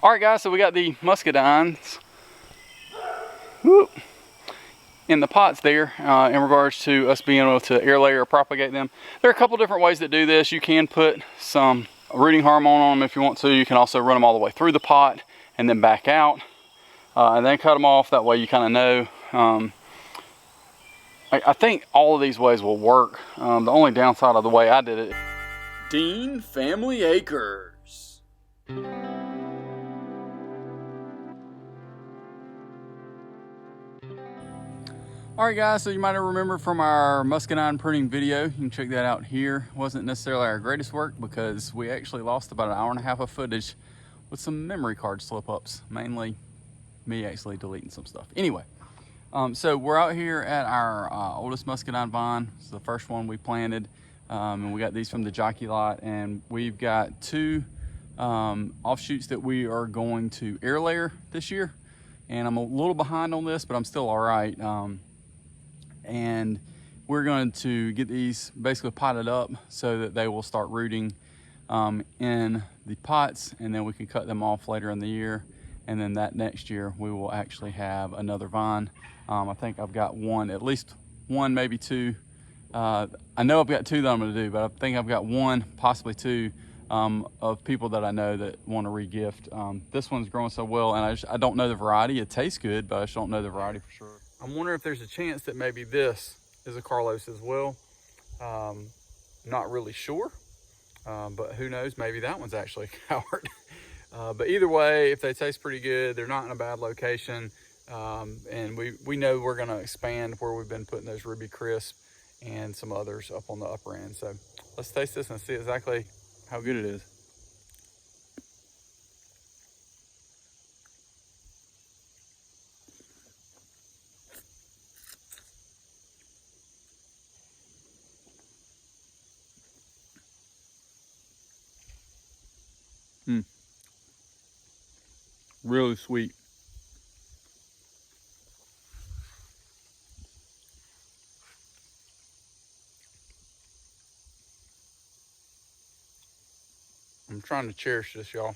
All right, guys, so we got the Muscadines in the pots there in regards to us being able to air layer or propagate them. There are a couple different ways to do this. You can put some rooting hormone on them if you want to. You can also run them all the way through the pot and then back out and then cut them off. That way you kind of know. I think all of these ways will work. The only downside of the way I did it. Dean Family Acres. Alright guys, so you might have remembered from our Muscadine pruning video, you can check that out here. It wasn't necessarily our greatest work because we actually lost about 1.5 hours of footage with some memory card slip-ups, mainly me actually deleting some stuff. Anyway, so we're out here at our oldest Muscadine vine. It's the first one we planted, and we got these from the jockey lot, and we've got 2 offshoots that we are going to air layer this year. And I'm a little behind on this, but I'm still all right. And we're going to get these basically potted up so that they will start rooting in the pots, and then we can cut them off later in the year. And then that next year we will actually have another vine. I think I've got one, at least one, maybe 2. I know I've got 2 that I'm going to do, but I think I've got 1, possibly 2 of people that I know that want to re-gift. This one's growing so well, and I don't know the variety. It tastes good, but I just don't know the variety for sure. I'm wondering if there's a chance that maybe this is a Carlos as well. Not really sure, but who knows? Maybe that one's actually a coward. But either way, if they taste pretty good, they're not in a bad location, and we know we're going to expand where we've been putting those Ruby Crisp and some others up on the upper end. So let's taste this and see exactly how good it is. Really sweet. I'm trying to cherish this, y'all.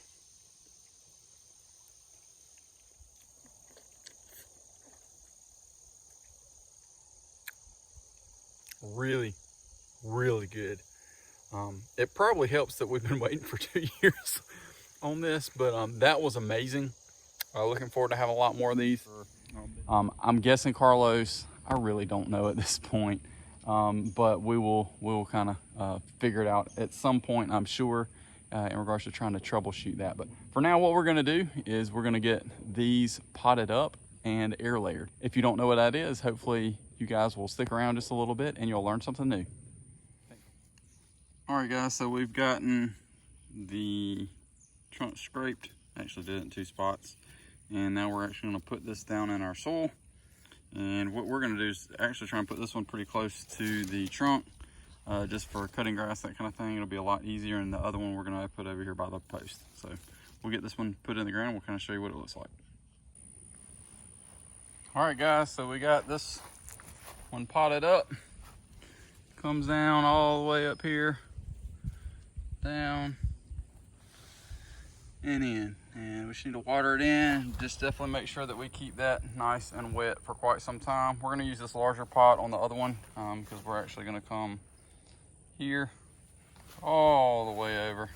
Really, really good. It probably helps that we've been waiting for 2 years on this, but that was amazing. Looking forward to have a lot more of these. I'm guessing Carlos. I really don't know at this point, but we will kind of figure it out at some point, I'm sure, in regards to trying to troubleshoot that. But for now, what we're going to do is we're going to get these potted up and air layered. If you don't know what that is, hopefully you guys will stick around just a little bit and you'll learn something new. All right, guys, so we've gotten the trunk scraped. Actually did it in 2 spots. And now we're actually going to put this down in our soil. And what we're going to do is actually try and put this one pretty close to the trunk, just for cutting grass, that kind of thing. It'll be a lot easier. And the other one we're going to put over here by the post. So we'll get this one put in the ground. We'll kind of show you what it looks like. All right, guys, so we got this one potted up. Comes down all the way up here, down and in. And we just need to water it in. Just definitely make sure that we keep that nice and wet for quite some time. We're gonna use this larger pot on the other one because we're actually gonna come here all the way over.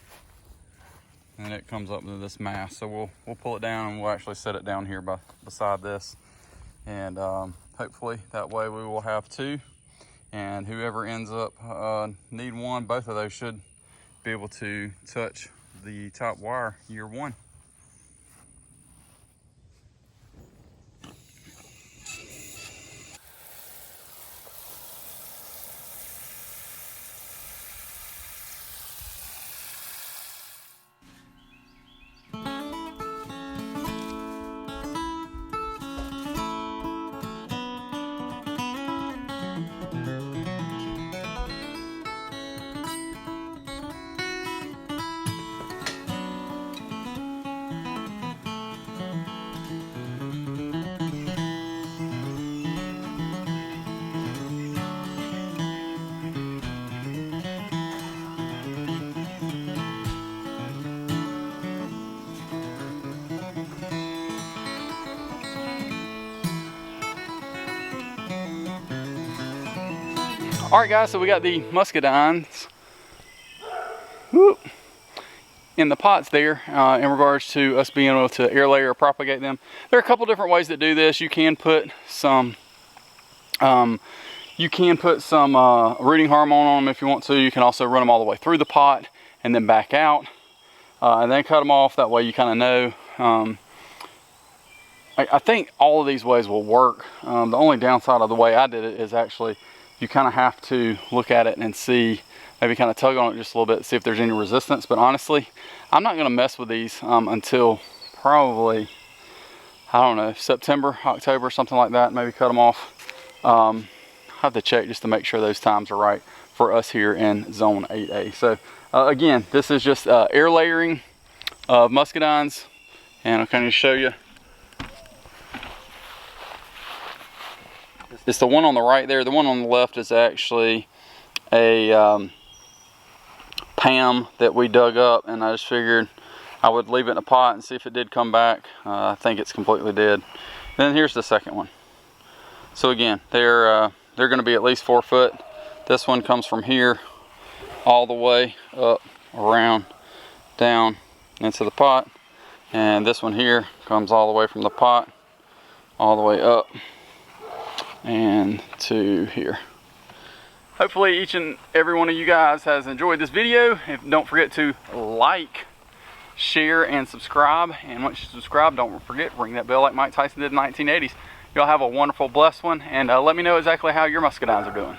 And it comes up into this mass. So we'll pull it down and we'll actually set it down here beside this. And hopefully that way we will have 2. And whoever ends up needing one, both of those should be able to touch the top wire year 1. All right, guys, so we got the Muscadines in the pots there in regards to us being able to air layer or propagate them. There are a couple different ways to do this. You can put some rooting hormone on them if you want to. You can also run them all the way through the pot and then back out and then cut them off. That way you kind of know. I think all of these ways will work. The only downside of the way I did it is actually you kind of have to look at it and see, maybe kind of tug on it just a little bit, see if there's any resistance. But honestly, I'm not going to mess with these until probably, I don't know, September, October, something like that. Maybe cut them off. I have to check just to make sure those times are right for us here in zone 8A. So again, this is just air layering of Muscadines, and I'll kind of show you. It's the one on the right there. The one on the left is actually a Pam that we dug up, and I just figured I would leave it in a pot and see if it did come back. I think it's completely dead. Then here's the second one. So again, they're going to be at least 4 foot. This one comes from here all the way up, around, down into the pot, and this one here comes all the way from the pot all the way up and to here. Hopefully each and every one of you guys has enjoyed this video. Don't forget to like, share, and subscribe. And once you subscribe, don't forget, ring that bell like Mike Tyson did in the 1980s. Y'all have a wonderful, blessed one, and let me know exactly how your Muscadines are doing.